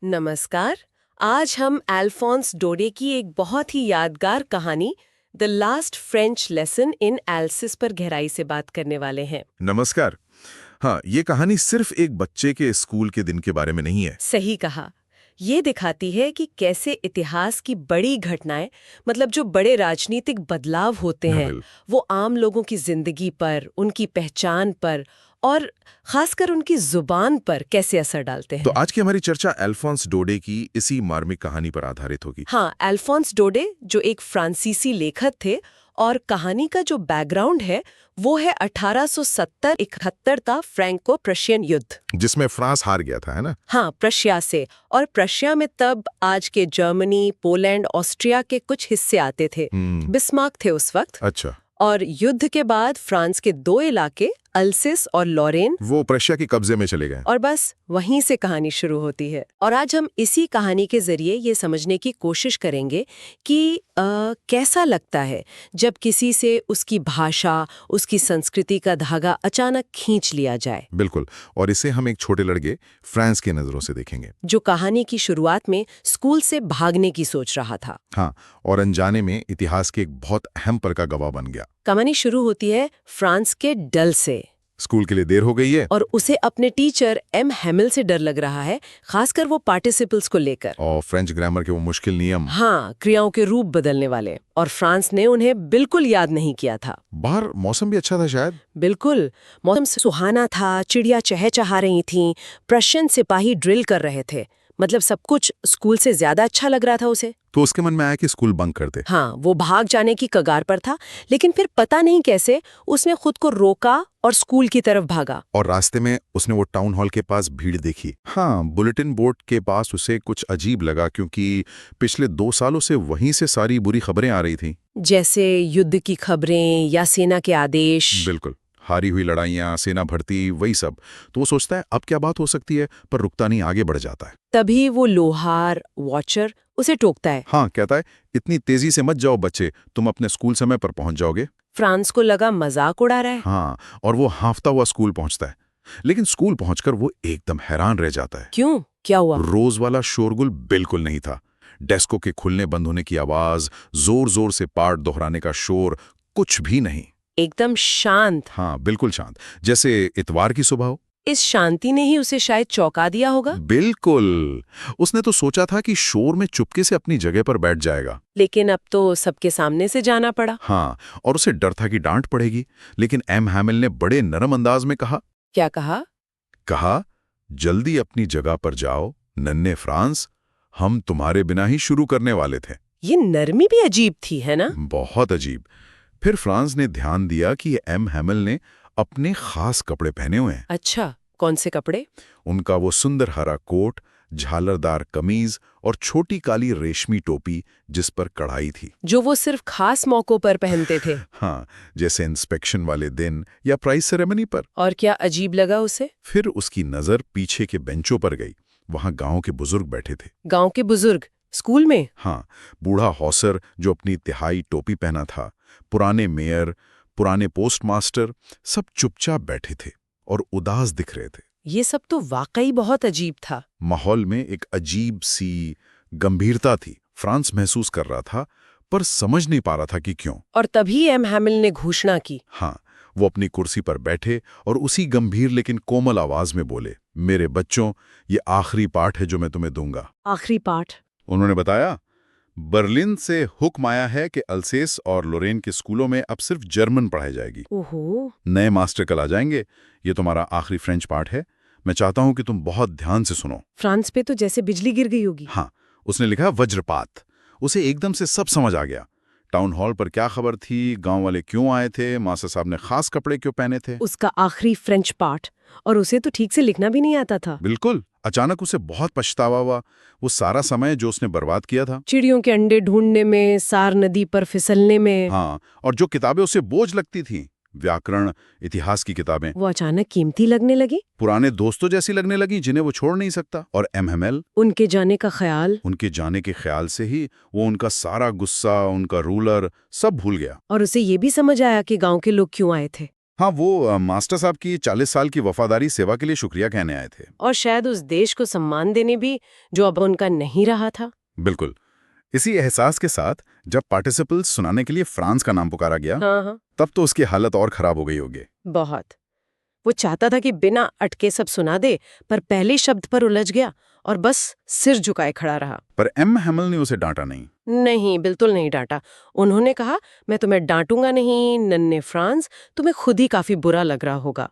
नमस्कार। आज हम अल्फोंस डोडे की एक बहुत ही यादगार कहानी the last French lesson in else's पर गहराई से बात करने वाले हैं। नमस्कार। हाँ, ये कहानी सिर्फ एक बच्चे के स्कूल के दिन के बारे में नहीं है। सही कहा। ये दिखाती है कि कैसे इतिहास की बड़ी घटनाएं, मतलब जो बड़े राजनीतिक बदलाव होते हाँ, हैं, वो आम लोगों की जिंदगी पर, उनकी पहचान पर और खासकर उनकी जुबान पर कैसे असर डालते तो हैं। आज की हमारी चर्चा अल्फोंस डोडे की इसी मार्मिक कहानी पर आधारित होगी। हाँ, अल्फोंस डोडे जो एक फ्रांसीसी लेखक थे, और कहानी का जो बैकग्राउंड है वो है 1870-71 का फ्रैंको प्रशियन युद्ध। जिसमें फ्रांस हार गया था, है ना? हाँ, प्रशिया से। और प्रशिया में तब आज के जर्मनी, पोलैंड, ऑस्ट्रिया के कुछ हिस्से आते थे। बिस्मार्क थे उस वक्त। अच्छा। और युद्ध के बाद फ्रांस के दो इलाके अल्सिस और लॉरेन वो प्रशिया के कब्जे में चले गए। और बस वहीं से कहानी शुरू होती है। और आज हम इसी कहानी के जरिए ये समझने की कोशिश करेंगे कि कैसा लगता है जब किसी से उसकी भाषा, उसकी संस्कृति का धागा अचानक खींच लिया जाए। बिल्कुल। और इसे हम एक छोटे लड़के फ्रांस की नजरों से देखेंगे, जो कहानी की शुरुआत में स्कूल से भागने की सोच रहा था। हाँ, और अनजाने में इतिहास के एक बहुत अहम पल का गवाह बन गया। कहानी शुरू होती है फ्रांस के डल से। स्कूल के लिए देर हो गई है और उसे अपने टीचर एम हैमिल से डर लग रहा है, खासकर वो पार्टिसिपल्स को लेकर। और फ्रेंच ग्रामर के वो मुश्किल नियम। हाँ, क्रियाओं के रूप बदलने वाले। और फ्रांस ने उन्हें बिल्कुल याद नहीं किया था। बाहर मौसम भी अच्छा था शायद। बिल्कुल, मौसम सुहाना था, चिड़िया चहचहा रही थीं, प्रशियन सिपाही ड्रिल कर रहे थे। मतलब सब कुछ स्कूल से ज्यादा अच्छा लग रहा था उसे। तो उसके मन में आया कि स्कूल बंक कर दे। हाँ, वो भाग जाने की कगार पर था, लेकिन फिर पता नहीं कैसे उसने खुद को रोका और स्कूल की तरफ भागा। और रास्ते में उसने वो टाउन हॉल के पास भीड़ देखी। हाँ, बुलेटिन बोर्ड के पास उसे कुछ अजीब लगा, क्योंकि पिछले 2 सालों से वहीं से सारी बुरी खबरें आ रही थीं। जैसे युद्ध की खबरें या सेना के आदेश। बिल्कुल, हारी हुई लड़ाइयाँ, सेना भर्ती, वही सब। तो वो सोचता है अब क्या बात हो सकती है, पर रुकता नहीं, आगे बढ़ जाता है। तभी वो लोहार वॉचर उसे टोकता है। हाँ, कहता है इतनी तेजी से मत जाओ बच्चे, तुम अपने स्कूल समय पर पहुंच जाओगे। फ्रांस को लगा मजाक उड़ा रहा है। हाँ, और वो हांफता हुआ स्कूल पहुंचता है। लेकिन स्कूल पहुंचकर वो एकदम हैरान रह जाता है। क्यों? क्या हुआ? रोज वाला शोरगुल बिल्कुल नहीं था। डेस्कों के खुलने बंद होने की आवाज, जोर जोर से पाठ दोहराने का शोर, कुछ भी नहीं। एकदम शांत। हाँ, बिल्कुल शांत, जैसे इतवार की सुबह हो। इस शांति ने ही उसे शायद चौंका दिया होगा। बिल्कुल। उसने तो सोचा था कि शोर में चुपके से अपनी जगह पर बैठ जाएगा। लेकिन अब तो सबके सामने से जाना पड़ा। हाँ, और उसे डर था कि डांट पड़ेगी। लेकिन एम हैमिल ने बड़े नरम अंदाज में कहा। क्या कहा? कहा, जल्दी अपनी जगह पर जाओ नन्हे फ्रांस, हम तुम्हारे बिना ही शुरू करने वाले थे। ये नरमी भी अजीब थी, है ना? बहुत अजीब। फिर फ्रांस ने ध्यान दिया कि एम हैमिल ने अपने खास कपड़े पहने हुए हैं। अच्छा, कौन से कपड़े? उनका वो सुंदर हरा कोट, झालरदार कमीज और छोटी काली रेशमी टोपी जिस पर कढ़ाई थी। जो वो सिर्फ खास मौकों पर पहनते थे। हाँ, जैसे इंस्पेक्शन वाले दिन या प्राइज सेरेमनी पर। और क्या अजीब लगा उसे? फिर उसकी नजर पीछे के बेंचों पर गई। वहां गांव के बुजुर्ग बैठे थे। गांव के बुजुर्ग? स्कूल में? हाँ, बूढ़ा हौसर जो अपनी तिहाई टोपी पहना था, पुराने मेयर, पुराने पोस्टमास्टर, सब चुपचाप बैठे थे और उदास दिख रहे थे। ये सब तो वाकई बहुत अजीब था। माहौल में एक अजीब सी गंभीरता थी। फ्रांस महसूस कर रहा था, पर समझ नहीं पा रहा था कि क्यों। और तभी एम हैमिल ने घोषणा की। हाँ, वो अपनी कुर्सी पर बैठे और उसी गंभीर लेकिन कोमल आवाज में बोले, मेरे बच्चों, ये आखिरी पाठ है जो मैं तुम्हें दूंगा। आखिरी पाठ? उन्होंने बताया, बर्लिन से हुक्म आया है कि अल्सेस और लोरेन के स्कूलों में अब सिर्फ जर्मन पढ़ाई जाएगी। ओहो। नए मास्टर कल आ जाएंगे। ये तुम्हारा आखिरी फ्रेंच पाठ है। मैं चाहता हूं कि तुम बहुत ध्यान से सुनो। फ्रांस पे तो जैसे बिजली गिर गई होगी। हाँ, उसने लिखा वज्रपात। उसे एकदम से सब समझ आ गया। टाउन हॉल पर क्या खबर थी, गांव वाले क्यों आए थे, मास्टर साहब ने खास कपड़े क्यों पहने थे। उसका आखिरी फ्रेंच पाठ, और उसे तो ठीक से लिखना भी नहीं आता था। बिल्कुल। अचानक उसे बहुत पछतावा हुआ। वो सारा समय जो उसने बर्बाद किया था, चिड़ियों के अंडे ढूंढने में, सार नदी पर फिसलने में। हाँ, और जो किताबें उसे बोझ लगती थीं, व्याकरण, इतिहास की किताबें, वो अचानक कीमती लगने लगी। पुराने दोस्तों जैसी लगने लगी जिन्हें वो छोड़ नहीं सकता। और एमएमएल, उनके जाने का ख्याल। उनके जाने के ख्याल से ही वो उनका सारा गुस्सा, उनका रूलर, सब भूल गया। और उसे ये भी समझ आया कि गांव के लोग क्यों आए थे। हाँ, वो मास्टर साहब की 40 साल की वफादारी सेवा के लिए शुक्रिया कहने आए थे। और शायद उस देश को सम्मान देने भी जो अब उनका नहीं रहा था। बिल्कुल। इसी एहसास के साथ जब पार्टिसिपल्स सुनाने के लिए फ्रांस का नाम पुकारा गया, हाँ हाँ, तब तो उसकी हालत और खराब हो गई होगी। बहुत। वो चाहता था कि बिना अटके सब सुना दे, पर पहले शब्द पर उलझ गया और बस सिर झुकाए खड़ा रहा। पर एम हैमिल ने उसे डांटा नहीं। नहीं, बिल्कुल नहीं डांटा। उन्होंने कहा, मैं तुम्हें डांटूंगा नहीं नन्हे फ्रांस, तुम्हें खुद ही काफी बुरा लग रहा होगा।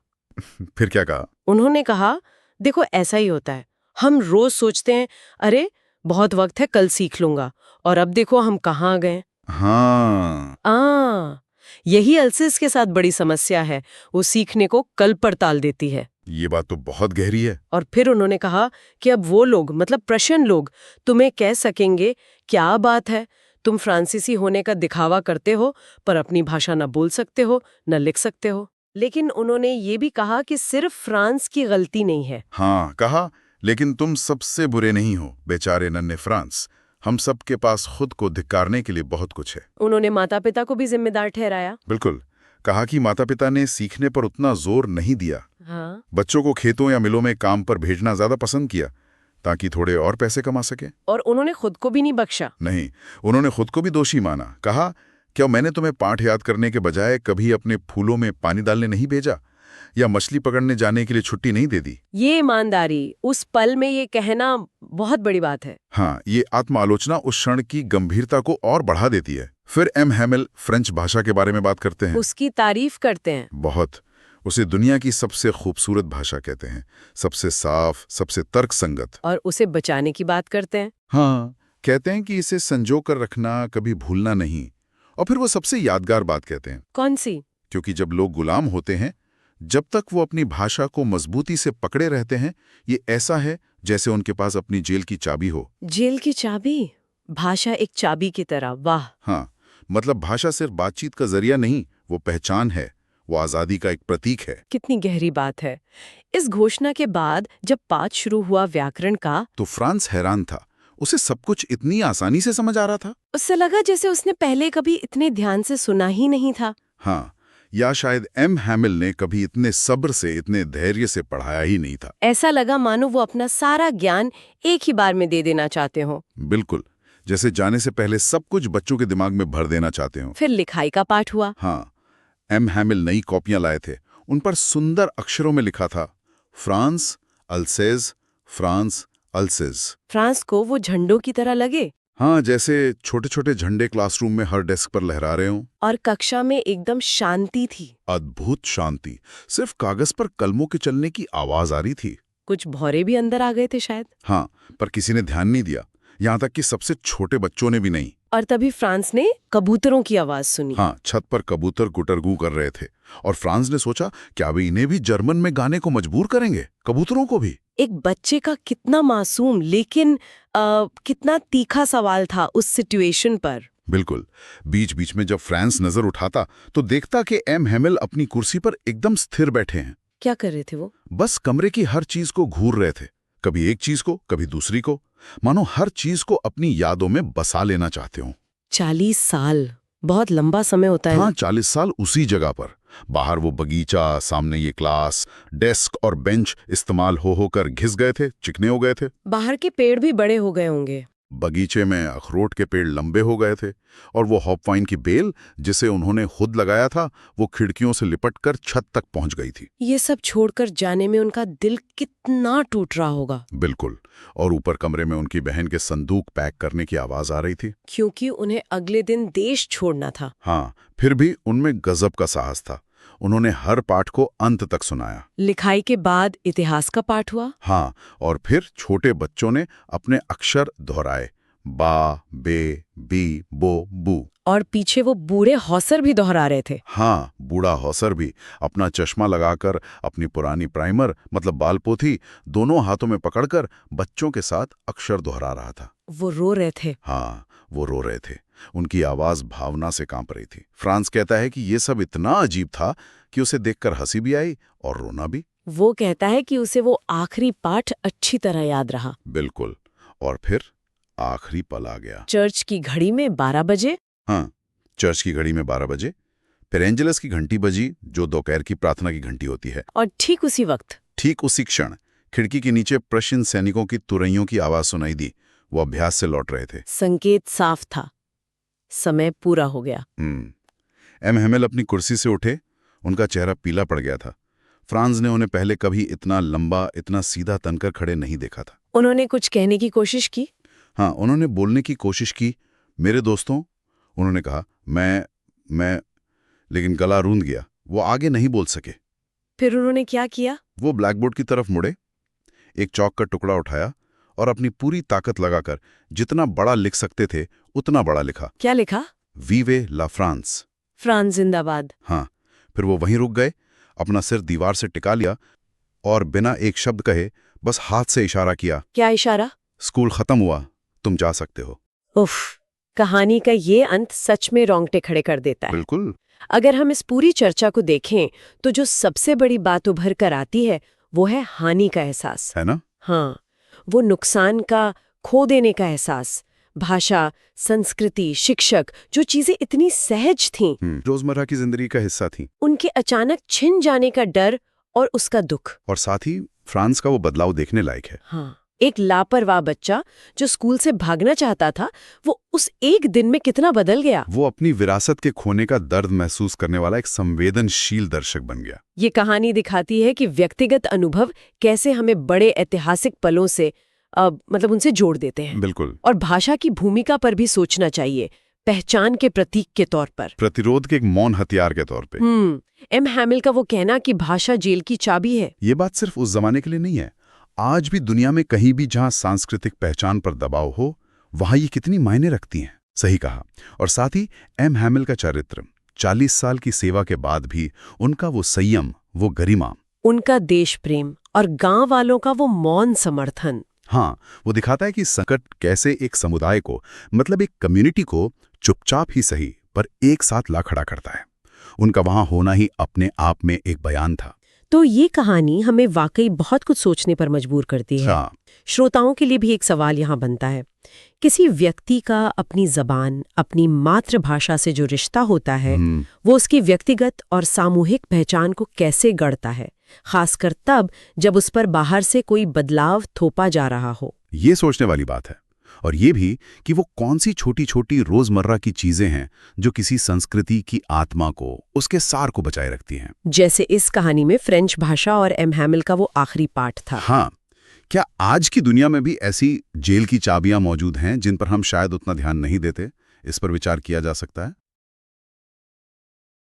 फिर क्या कहा? उन्होंने कहा, देखो ऐसा ही होता है, हम रोज सोचते हैं अरे बहुत वक्त है कल सीख लूंगा, और अब देखो हम कहाँ आ गए। हाँ, यही अल्सिस के साथ बड़ी समस्या है, वो सीखने को कल पर टाल देती है। ये बात तो बहुत गहरी है। और फिर उन्होंने कहा कि अब वो लोग, मतलब प्रशन लोग, तुम्हें कह सकेंगे क्या बात है, तुम फ्रांसीसी होने का दिखावा करते हो पर अपनी भाषा न बोल सकते हो न लिख सकते हो। लेकिन उन्होंने ये भी कहा कि सिर्फ फ्रांस की गलती नहीं है। हाँ, कहा, लेकिन तुम सबसे बुरे नहीं हो बेचारे नन्हे फ्रांस। हम सब के पास खुद को धिक्कारने के लिए बहुत कुछ है। उन्होंने माता पिता को भी जिम्मेदार ठहराया। बिल्कुल। कहा कि माता पिता ने सीखने पर उतना जोर नहीं दिया। हाँ, बच्चों को खेतों या मिलों में काम पर भेजना ज्यादा पसंद किया ताकि थोड़े और पैसे कमा सके। और उन्होंने खुद को भी नहीं बख्शा। नहीं, उन्होंने खुद को भी दोषी माना। कहा, क्या मैंने तुम्हें पाठ याद करने के बजाय कभी अपने फूलों में पानी डालने नहीं भेजा या मछली पकड़ने जाने के लिए छुट्टी नहीं दे दी? ये ईमानदारी, उस पल में ये कहना बहुत बड़ी बात है। हाँ, ये आत्मालोचना उस क्षण की गंभीरता को और बढ़ा देती है। फिर एम हैमिल फ्रेंच भाषा के बारे में बात करते हैं। उसकी तारीफ करते हैं। बहुत। उसे दुनिया की सबसे खूबसूरत भाषा कहते हैं, सबसे साफ, सबसे तर्कसंगत। और उसे बचाने की बात करते हैं। हाँ, कहते हैं कि इसे संजो कर रखना, कभी भूलना नहीं। और फिर वो सबसे यादगार बात कहते हैं, कौन सी? क्योंकि जब लोग गुलाम होते हैं, जब तक वो अपनी भाषा को मजबूती से पकड़े रहते हैं, ये ऐसा है जैसे उनके पास अपनी जेल की चाबी हो। जेल की चाबी? भाषा एक चाबी की तरह, वाह। हाँ, मतलब भाषा सिर्फ बातचीत का जरिया नहीं, वो पहचान है, वो आजादी का एक प्रतीक है। कितनी गहरी बात है। इस घोषणा के बाद जब पाठ शुरू हुआ व्याकरण का, तो फ्रांस हैरान था। उसे सब कुछ इतनी आसानी से समझ आ रहा था। उससे लगा जैसे उसने पहले कभी इतने ध्यान से सुना ही नहीं था। हाँ, या शायद एम हैमिल ने कभी इतने सब्र से, इतने धैर्य से पढ़ाया ही नहीं था। ऐसा लगा मानो वो अपना सारा ज्ञान एक ही बार में दे देना चाहते हो। बिल्कुल, जैसे जाने से पहले सब कुछ बच्चों के दिमाग में भर देना चाहते हो। फिर लिखाई का पाठ हुआ। हाँ, एम हैमिल नई कॉपियां लाए थे। उन पर सुंदर अक्षरों में लिखा था, फ्रांस अल्सेज, फ्रांस अल्सेज। फ्रांस को वो झंडों की तरह लगे। हाँ, जैसे छोटे छोटे झंडे क्लासरूम में हर डेस्क पर लहरा रहे हों। और कक्षा में एकदम शांति थी। अद्भुत शांति। सिर्फ कागज पर कलमों के चलने की आवाज आ रही थी। कुछ भौरे भी अंदर आ गए थे शायद। हाँ, पर किसी ने ध्यान नहीं दिया, यहाँ तक कि सबसे छोटे बच्चों ने भी नहीं। और तभी फ्रांस ने कबूतरों की आवाज सुनी। हाँ, छत पर कबूतर गुटरगू कर रहे थे और फ्रांस ने सोचा, क्या वे इन्हें भी जर्मन में गाने को मजबूर करेंगे, कबूतरों को भी? एक बच्चे का कितना मासूम लेकिन कितना तीखा सवाल था उस सिचुएशन पर। बिल्कुल। बीच बीच में जब फ्रांस नजर उठाता तो देखता कि एम हैमिल अपनी कुर्सी पर एकदम स्थिर बैठे हैं। क्या कर रहे थे वो? बस कमरे की हर चीज को घूर रहे थे, कभी एक चीज को, कभी दूसरी को, मानो हर चीज को अपनी यादों में बसा लेना चाहते हो। 40 साल बहुत लंबा समय होता है। हाँ, 40 साल उसी जगह पर। बाहर वो बगीचा, सामने ये क्लास, डेस्क और बेंच इस्तेमाल हो होकर घिस गए थे, चिकने हो गए थे। बाहर के पेड़ भी बड़े हो गए होंगे। बगीचे में अखरोट के पेड़ लंबे हो गए थे और वो हॉपवाइन की बेल, जिसे उन्होंने खुद लगाया था, वो खिड़कियों से लिपटकर छत तक पहुंच गई थी। ये सब छोड़कर जाने में उनका दिल कितना टूट रहा होगा। बिल्कुल। और ऊपर कमरे में उनकी बहन के संदूक पैक करने की आवाज आ रही थी, क्योंकि उन्हें अगले दिन देश छोड़ना था। हाँ, फिर भी उनमें गजब का साहस था। उन्होंने हर पाठ को अंत तक सुनाया। लिखाई के बाद इतिहास का पाठ हुआ। हाँ, और फिर छोटे बच्चों ने अपने अक्षर दोहराए, बा, बे, बी, बो, बू। और पीछे वो बूढ़े हौसर भी दोहरा रहे थे। हाँ, बूढ़ा हौसर भी अपना चश्मा लगाकर, अपनी पुरानी प्राइमर मतलब बालपोथी दोनों हाथों में पकड़कर बच्चों के साथ अक्षर दोहरा रहा था। वो रो रहे थे। हाँ, वो रो रहे थे। उनकी आवाज भावना से कांप रही थी। फ्रांस कहता है कि ये सब इतना अजीब था कि उसे देखकर हंसी भी आई और रोना भी। वो कहता है कि उसे वो आखिरी पाठ अच्छी तरह याद रहा। बिल्कुल। और फिर आखिरी पल आ गया। चर्च की घड़ी में 12 बजे। हाँ, चर्च की घड़ी में 12 बजे। फिर एंजेलस की घंटी बजी, जो दोपहर की प्रार्थना की घंटी होती है। और ठीक उसी वक्त ठीक उसी क्षण खिड़की के नीचे प्रशियन सैनिकों की तुरैयों की आवाज सुनाई दी। वो अभ्यास से लौट रहे थे। संकेत साफ था, समय पूरा हो गया। एम हेमेल अपनी कुर्सी से उठे। उनका चेहरा पीला पड़ गया था। फ्रांस ने उन्हें पहले कभी इतना लंबा, इतना सीधा तनकर खड़े नहीं देखा था। उन्होंने कुछ कहने की कोशिश की? हाँ, उन्होंने बोलने की कोशिश की। मेरे दोस्तों, उन्होंने कहा, मैं लेकिन गला रूंध गया। वो आगे नहीं बोल सके। फिर उन्होंने क्या किया? वो ब्लैकबोर्ड की तरफ मुड़े, एक चौक का टुकड़ा उठाया और अपनी पूरी ताकत लगाकर जितना बड़ा लिख सकते थे उतना बड़ा लिखा। क्या लिखा? वीवे ला फ्रांस, फ्रांस जिंदाबाद। हाँ। फिर वो वहीं रुक गए, अपना सिर दीवार से टिका लिया और बिना एक शब्द कहे बस हाथ से इशारा किया। क्या इशारा? स्कूल खत्म हुआ, तुम जा सकते हो। उफ, कहानी का ये अंत सच में रोंगटे खड़े कर देता है। बिल्कुल। अगर हम इस पूरी चर्चा को देखें तो जो सबसे बड़ी बात उभर कर आती है वो है हानि का एहसास, है ना? हाँ, वो नुकसान का, खो देने का एहसास। भाषा, संस्कृति, शिक्षक, जो चीजें इतनी सहज थीं, रोजमर्रा की जिंदगी का हिस्सा थी, उनके अचानक छिन जाने का डर और उसका दुख। और साथ ही फ्रांस का वो बदलाव देखने लायक है। हाँ, एक लापरवाह बच्चा जो स्कूल से भागना चाहता था, वो उस एक दिन में कितना बदल गया। वो अपनी विरासत के खोने का दर्द महसूस करने वाला एक संवेदनशील दर्शक बन गया। ये कहानी दिखाती है कि व्यक्तिगत अनुभव कैसे हमें बड़े ऐतिहासिक पलों से मतलब उनसे जोड़ देते हैं। बिल्कुल। और भाषा की भूमिका पर भी सोचना चाहिए, पहचान के प्रतीक के तौर पर, प्रतिरोध के एक मौन हथियार के तौर पे। एम हैमिल का वो कहना कि भाषा जेल की चाबी है, ये बात सिर्फ उस जमाने के लिए नहीं है। आज भी दुनिया में कहीं भी जहां सांस्कृतिक पहचान पर दबाव हो, वहां ये कितनी मायने रखती हैं। सही कहा। और साथ ही एम हैमिल का चरित्र, 40 साल की सेवा के बाद भी उनका वो संयम, वो गरिमा, उनका देश प्रेम और गांव वालों का वो मौन समर्थन। हाँ, वो दिखाता है कि संकट कैसे एक समुदाय को, मतलब एक कम्युनिटी को चुपचाप ही सही पर एक साथ ला खड़ा करता है। उनका वहां होना ही अपने आप में एक बयान था। तो ये कहानी हमें वाकई बहुत कुछ सोचने पर मजबूर करती है। श्रोताओं के लिए भी एक सवाल यहाँ बनता है, किसी व्यक्ति का अपनी जबान, अपनी मातृभाषा से जो रिश्ता होता है, वो उसकी व्यक्तिगत और सामूहिक पहचान को कैसे गढ़ता है, खासकर तब जब उस पर बाहर से कोई बदलाव थोपा जा रहा हो। ये सोचने वाली बात है। और ये भी कि वो कौन सी छोटी छोटी रोजमर्रा की चीजें हैं जो किसी संस्कृति की आत्मा को, उसके सार को बचाए रखती हैं। जैसे इस कहानी में फ्रेंच भाषा और एम हैमिल का वो आखिरी पाठ था। हाँ, क्या आज की दुनिया में भी ऐसी जेल की चाबियां मौजूद हैं जिन पर हम शायद उतना ध्यान नहीं देते? इस पर विचार किया जा सकता है।